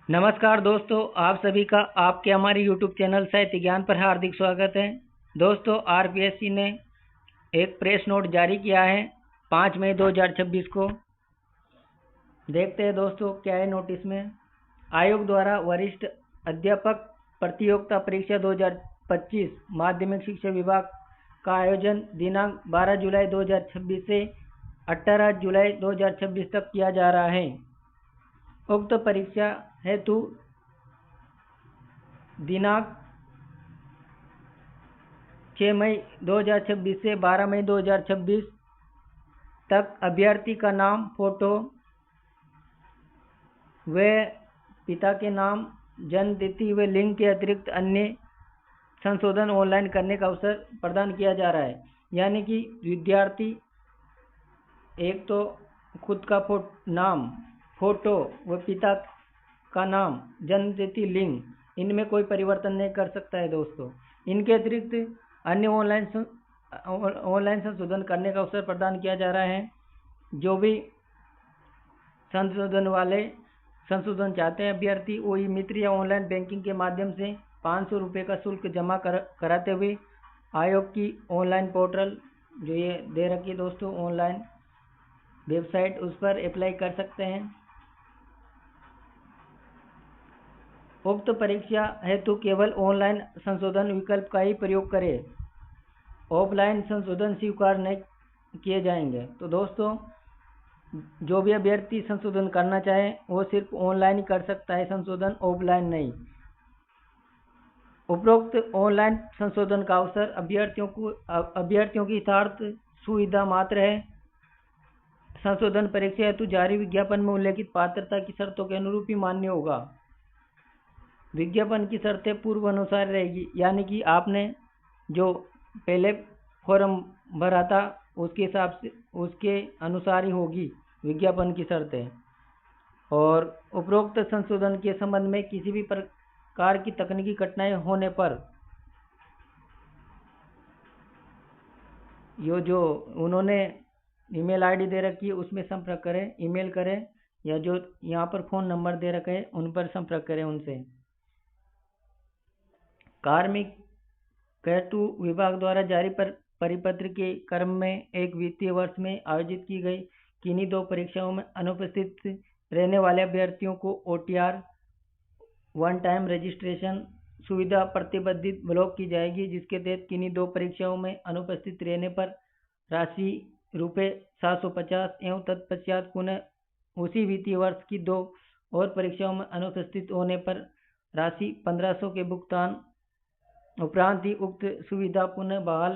नमस्कार दोस्तों, आप सभी का आपके हमारे YouTube चैनल साहित्य ज्ञान पर हार्दिक स्वागत है। दोस्तों, आरपीएससी ने एक प्रेस नोट जारी किया है 5 मई 2026 को। देखते हैं दोस्तों क्या है नोटिस में। आयोग द्वारा वरिष्ठ अध्यापक प्रतियोगिता परीक्षा 2025 माध्यमिक शिक्षा विभाग का आयोजन दिनांक 12 जुलाई 2026 से 18 जुलाई 2026 तक किया जा रहा है। उक्त परीक्षा हेतु दिनांक 6 मई 2026 से 12 मई 2026 तक अभ्यर्थी का नाम, फोटो व पिता के नाम, जन्म तिथि व लिंग के अतिरिक्त अन्य संशोधन ऑनलाइन करने का अवसर प्रदान किया जा रहा है। यानी कि विद्यार्थी एक तो खुद का नाम, फोटो व पिता का नाम, जन्म तिथि, लिंग, इनमें कोई परिवर्तन नहीं कर सकता है दोस्तों। इनके अतिरिक्त अन्य ऑनलाइन संशोधन करने का अवसर प्रदान किया जा रहा है। जो भी संशोधन चाहते हैं अभ्यर्थी, वो ई मित्र या ऑनलाइन बैंकिंग के माध्यम से 500 रुपये का शुल्क जमा कराते हुए आयोग की ऑनलाइन पोर्टल जो ये दे रखी है दोस्तों, ऑनलाइन वेबसाइट, उस पर अप्लाई कर सकते हैं। उक्त परीक्षा हेतु केवल ऑनलाइन संशोधन विकल्प का ही प्रयोग करें, ऑफलाइन संशोधन स्वीकार नहीं किए जाएंगे। तो दोस्तों, जो भी अभ्यर्थी संशोधन करना चाहे वो सिर्फ ऑनलाइन ही कर सकता है संशोधन, ऑफलाइन नहीं। उपरोक्त ऑनलाइन संशोधन का अवसर अभ्यर्थियों की यथार्थ सुविधा मात्र है। संशोधन परीक्षा हेतु जारी विज्ञापन में उल्लेखित पात्रता की शर्तों के अनुरूप ही मान्य होगा। विज्ञापन की शर्तें पूर्व अनुसार रहेगी, यानी कि आपने जो पहले फॉर्म भरा था उसके हिसाब से, उसके अनुसार ही होगी विज्ञापन की शर्तें। और उपरोक्त संशोधन के संबंध में किसी भी प्रकार की तकनीकी कठिनाई होने पर जो उन्होंने ईमेल आईडी दे रखी है उसमें संपर्क करें, ईमेल करें, या जो यहाँ पर फ़ोन नंबर दे रखे हैं उन पर संपर्क करें उनसे। कार्मिक हेतु विभाग द्वारा जारी परिपत्र के क्रम में एक वित्तीय वर्ष में आयोजित की गई किन्हीं 2 परीक्षाओं में अनुपस्थित रहने वाले अभ्यर्थियों को OTR वन टाइम रजिस्ट्रेशन सुविधा प्रतिबंधित ब्लॉक की जाएगी, जिसके तहत किन्हीं 2 परीक्षाओं में अनुपस्थित रहने पर राशि ₹750 एवं तत्पश्चात पुनः उसी वित्तीय वर्ष की 2 और परीक्षाओं में अनुपस्थित होने पर राशि 1500 के भुगतान उपरांत ही उक्त सुविधा पुनः बहाल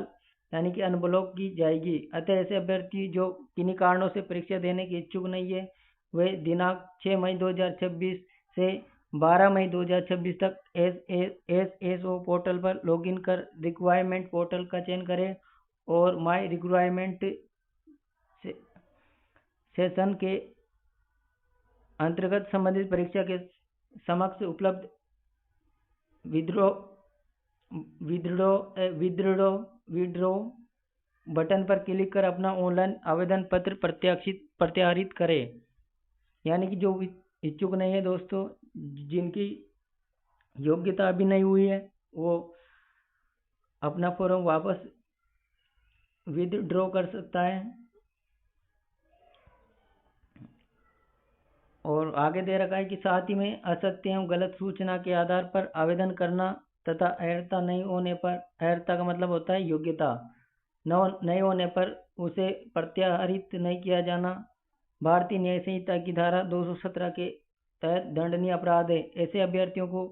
यानी कि अनब्लॉक की जाएगी। अतः ऐसे अभ्यर्थी जो किन्हीं कारणों से परीक्षा देने के इच्छुक नहीं है, वे दिनांक 6 मई 2026 से 12 मई 2026 तक SSO पोर्टल पर लॉगिन कर रिक्वायरमेंट पोर्टल का चयन करें और माई रिक्वायरमेंट सेशन के अंतर्गत संबंधित परीक्षा के समक्ष उपलब्ध विड्रॉ बटन पर क्लिक कर अपना ऑनलाइन आवेदन पत्र प्रत्यारित करें। यानी कि जो इच्छुक नहीं है दोस्तों, जिनकी योग्यता अभी नहीं हुई है, वो अपना फॉर्म वापस विथड्रॉ कर सकता है। और आगे दे रखा है कि साथ ही में असत्य एवं गलत सूचना के आधार पर आवेदन करना तथा अर्हता नहीं होने पर, अर्हता का मतलब होता है योग्यता, नहीं होने पर उसे प्रत्याहरित नहीं किया जाना भारतीय न्याय संहिता की धारा 217 के तहत दंडनीय अपराध है। ऐसे अभ्यर्थियों को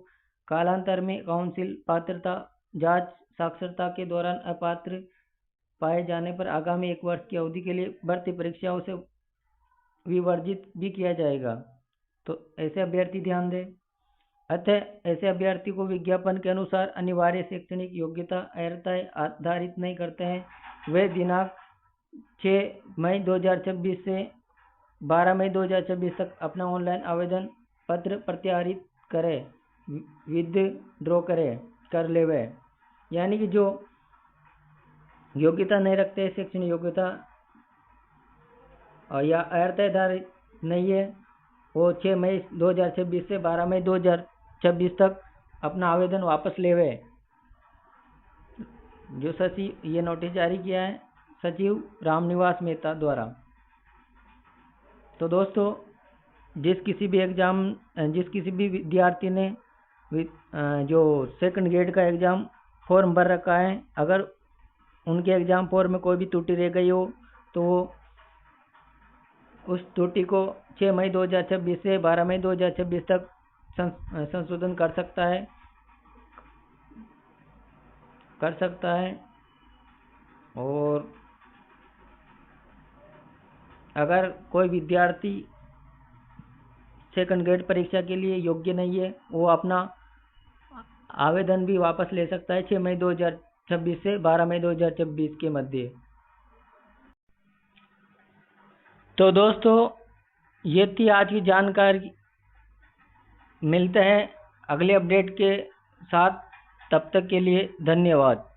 कालांतर में काउंसिल पात्रता जांच साक्षरता के दौरान अपात्र पाए जाने पर आगामी 1 वर्ष की अवधि के लिए भर्ती परीक्षाओं से विवर्जित भी किया जाएगा। तो ऐसे अभ्यर्थी ध्यान दें। अतः ऐसे अभ्यर्थी को विज्ञापन के अनुसार अनिवार्य शैक्षणिक योग्यता अर्हताएं आधारित नहीं करते हैं। वे दिनांक 6 मई 2026 से 12 मई 2026 तक अपना ऑनलाइन आवेदन पत्र प्रत्यारित करें, विथड्रॉ कर ले। वे यानी कि जो योग्यता नहीं रखते, शैक्षणिक योग्यता और या अर्हता आधारित नहीं है, वो 6 मई 2026 से 12 मई 2026 तक अपना आवेदन वापस लेवे। जो सचिव ये नोटिस जारी किया है सचिव रामनिवास मेहता द्वारा। तो दोस्तों जिस किसी भी विद्यार्थी ने जो सेकंड ग्रेड का एग्ज़ाम फॉर्म भर रखा है, अगर उनके एग्ज़ाम फॉर्म में कोई भी त्रुटि रह गई हो तो वो उस त्रुटि को 6 मई 2026 से 12 मई 2026 तक संशोधन कर सकता है। और अगर कोई विद्यार्थी सेकंड ग्रेड परीक्षा के लिए योग्य नहीं है, वो अपना आवेदन भी वापस ले सकता है 6 मई 2026 से 12 मई 2026 के मध्य। तो दोस्तों ये थी आज की जानकारी। मिलते हैं अगले अपडेट के साथ, तब तक के लिए धन्यवाद।